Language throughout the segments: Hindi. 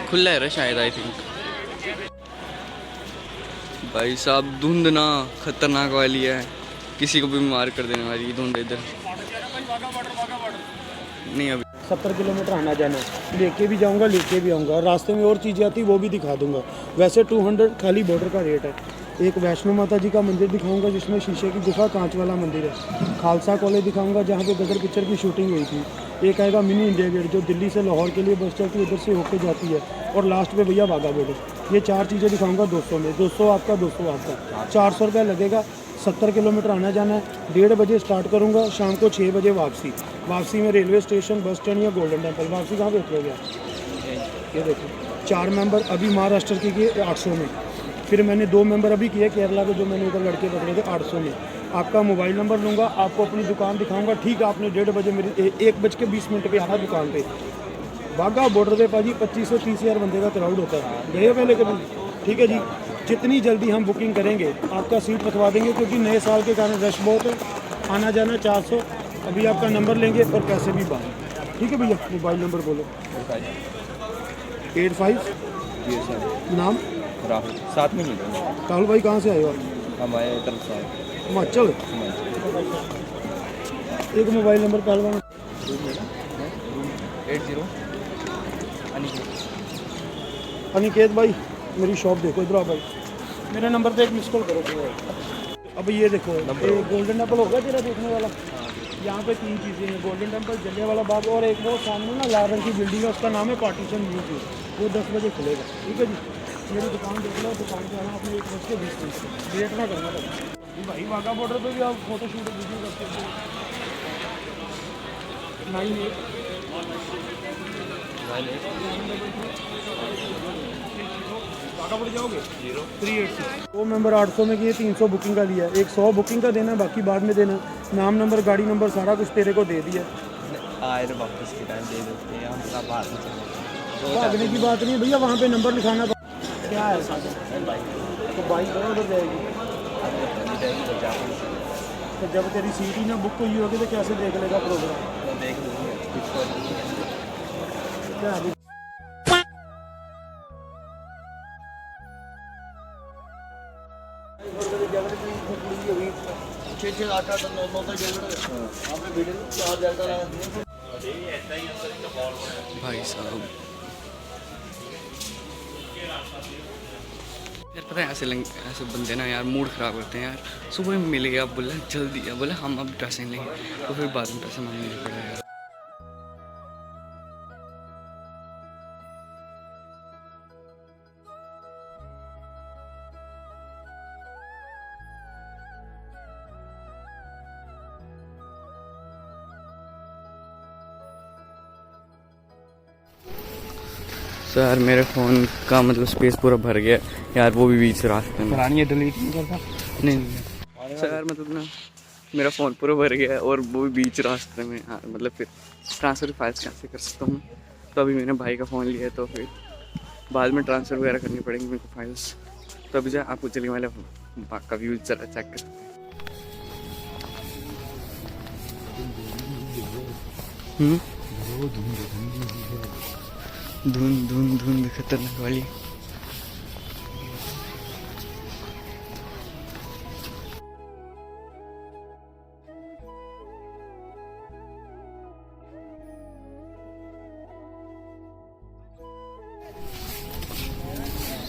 खुला है शायद, आई थिंक। भाई साहब धुंध ना खतरनाक वाली है, किसी को भी बीमार कर देने वाली धुंध इधर। नहीं अभी 70 किलोमीटर आना जाना है, लेके भी जाऊंगा लेके भी आऊँगा, और रास्ते में और चीज़ें आती वो भी दिखा दूंगा। वैसे 200 खाली बॉर्डर का रेट है। एक वैष्णो माता जी का मंदिर दिखाऊंगा जिसमें शीशे की गुफा कांच वाला मंदिर है। खालसा कॉलेज दिखाऊंगा जहाँ पे गदर पिक्चर की शूटिंग हुई थी। एक आएगा मिनी इंडिया गेट जो दिल्ली से लाहौर के लिए बस चलती है, उधर से होके जाती है। और लास्ट में भैया वाघा बॉर्डर। ये 4 चीज़ें दिखाऊंगा 200 में। 200 आपका 200 आपका, 400 रुपया लगेगा। 70 किलोमीटर आना जाना है। 1:30 बजे स्टार्ट करूँगा, शाम को 6 बजे वापसी। वापसी में रेलवे स्टेशन, बस स्टैंड या गोल्डन टेम्पल। वापसी कहाँ पे उतरोगे आप? ये देखो 4 मेंबर अभी महाराष्ट्र के किए 800 में। फिर मैंने 2 मेंबर अभी किए केरला के, जो मैंने उधर लड़के पकड़े थे 800 में। आपका मोबाइल नंबर लूँगा, आपको अपनी दुकान दिखाऊंगा। ठीक है, आपने 1:30 बजे मेरी 1:20 पे आना दुकान पे। वाघा बॉर्डर पे पाजी 25 से 30 हज़ार बंदे का क्राउड होता है। गए हो पहले कभी? ठीक है जी, जितनी जल्दी हम बुकिंग करेंगे आपका सीट रखवा देंगे, क्योंकि नए साल के कारण रश बहुत है। आना जाना 400। अभी आपका नंबर लेंगे और पैसे भी बाहर। ठीक है भैया, मोबाइल नंबर बोलो। 85। नाम? राहुल। साथ में मिले राहुल भाई, कहाँ से आए हो आप? हमारे तरफ से हिमाचल। एक मोबाइल नंबर पहलवान। 80 अनिकेत भाई, मेरी शॉप देखो इधर आप भाई। मेरे नंबर पे एक मिस कॉल करो। अब ये देखो, ये गोल्डन टेम्पल होगा तेरा देखने वाला। यहाँ पे 3 चीज़ें हैं, गोल्डन टेम्पल, जलियांवाला बाग, और एक वो सामने ना लाल रंग की बिल्डिंग है, उसका नाम है पार्टीशन म्यूजियम। वो 10 बजे खुलेगा। ठीक है जी, मेरी दुकान देख लो। दुकान पे आना अपने 1:20 लेट ना करना पड़ेगा भाई। वाघा बॉर्डर पे भी आप फोटो शूट वीडियो कर सकते हो। 98 वाघा बॉर्डर जाओगे 0386। 2 मेंबर 800 में किए, 300 बुकिंग का लिया। एक 100 बुकिंग का देना, बाकी बाद में देना। नाम नंबर गाड़ी नंबर सारा कुछ तेरे को दे दिया। आए तो वापस के टाइम दे देते हैं, हम थोड़ा बाहर में चले। भागने की बात नहीं है भैया, वहाँ पे नंबर लिखाना क्या है तो बाइक उधर जाएगी। तो जब तेरी सीट ही ना बुक हुई होगी तो कैसे देख लेगा प्रोग्राम? देख लेंगे। क्या अभी भाई साहब यार, पता है ऐसे बंदे ना यार मूड ख़राब करते हैं यार। सुबह में मिल गया, बोला जल्दी है, बोला हम अब पैसे लेंगे, तो फिर बाद में पैसे मांगने पड़ा यार। तो यार मेरे फ़ोन का मतलब स्पेस पूरा भर गया यार, वो भी बीच रास्ते में। पुरानी डिलीट नहीं करता। नहीं सर यार, मतलब ना मेरा फ़ोन पूरा भर गया है और वो भी बीच रास्ते में यार। मतलब फिर ट्रांसफ़र फाइल्स कैसे कर सकता हूँ? तो अभी मैंने भाई का फ़ोन लिया है, तो फिर बाद में ट्रांसफ़र वगैरह करनी पड़ेंगी मेरे को फाइल्स। तो अभी जो आपको चलिए वाले बाग का व्यू जरा चेक कर सकते हैं। धुंध धुंध धुंध खतरनाक वाली।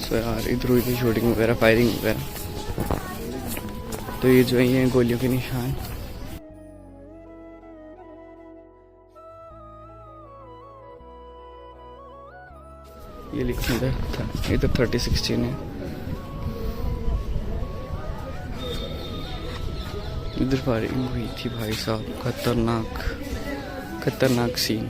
तो यार इधर उधर शूटिंग वगैरह, फायरिंग वगैरह। तो ये जो है गोलियों के निशान। ये लिखा था इधर 3016 है। इधर फायरिंग हुई थी भाई साहब, खतरनाक खतरनाक सीन।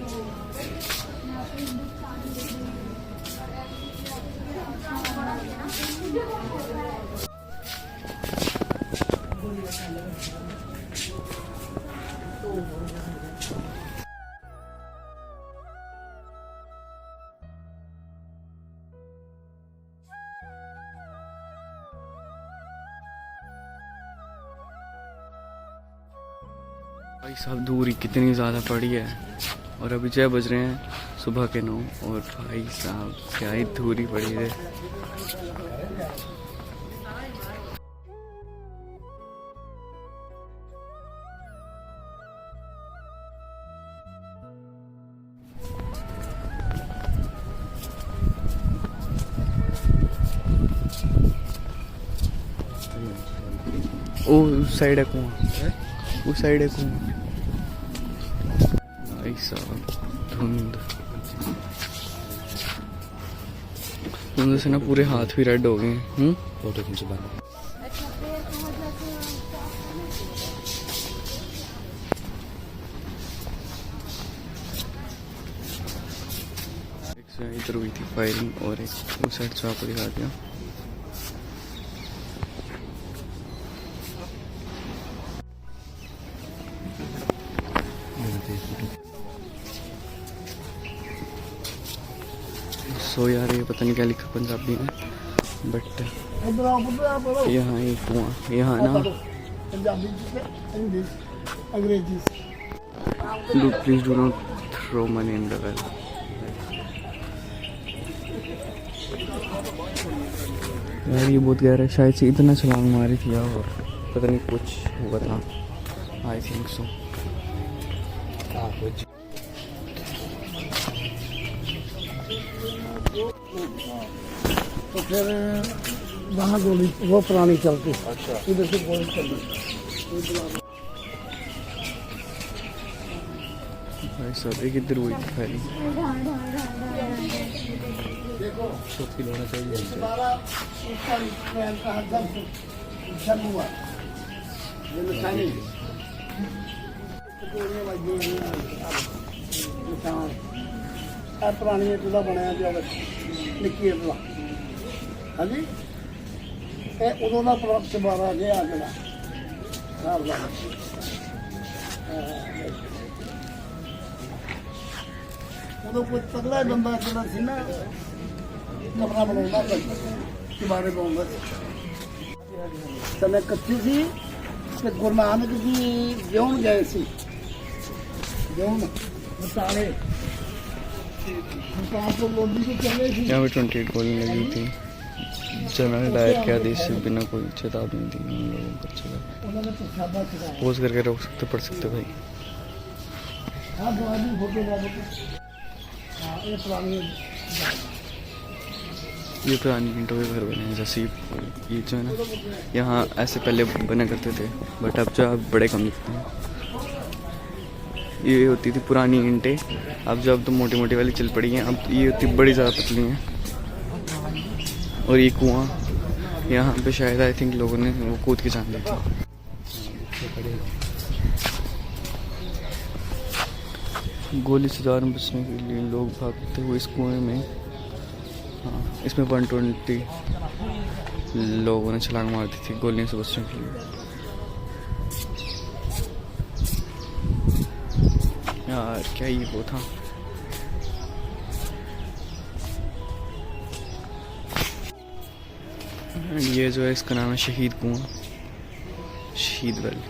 भाई साहब दूरी कितनी ज़्यादा पड़ी है और अभी 6 बज रहे हैं सुबह के 9 और भाई साहब क्या ही दूरी पड़ी है। ओ उस साइड है कुआं, उस साइड है कुआं। भाई साहब धुंध से ना पूरे हाथ भी रेड हो गए। फोटो खींचो बाहर। एक से इधर हुई थी फायरिंग और एक उस साइड से आपको दिखा दिया। सो यार ये पता नहीं क्या लिखा पंजाबी में बट यहाँ एक कुआं यहाँ ना please do not throw money in the well. यार ये बहुत गहरा है, शायद से इतना छलांग मारी थी यार और पता नहीं कुछ हुआ था। I think so. कुछ तो फिर वहाँ गोली वो पुरानी चलती। अच्छा। इधर से गोली चलती। भाई साहब एक इधर हुई थी फायरिंग। सब किल होना चाहिए। पुरानी इटला बनाया जाए निक्की इटला। हाँ जी उदों का चबारा गया जरा उदों कोई तगड़ा बंदा जरा सी ना कमरा बनाना चबारे पाऊंगा समय कच्ची सी गुरु नानक जी विहण गए सी विहण बटाले यहाँ पे 28 गोली लगी थी। जनरल डायर के आदेश से बिना कोई चेतावनी दी उन लोगों को चला पोज करके रोक सकते पड़ सकते भाई। ये पुरानी ईंटों के घर बने हैं जैसे ये जो है ना यहाँ ऐसे पहले बना करते थे बट अब जो अब बड़े कम दिखते हैं। ये होती थी पुरानी ईंटें, अब जो अब तो मोटी मोटी वाली चल पड़ी हैं। अब ये होती बड़ी ज़्यादा पतली हैं। और ये कुआं यहाँ पे शायद आई थिंक लोगों ने वो कूद के जान ली थी। गोली से जान बचने के लिए लोग भागते हुए इस कुएं में। हाँ इसमें 120 लोगों ने छलांग मार दी थी गोलियों से बचने के लिए। यार क्या ये वो था। ये जो है इसका नाम है शहीद कुआं, शहीद वेल।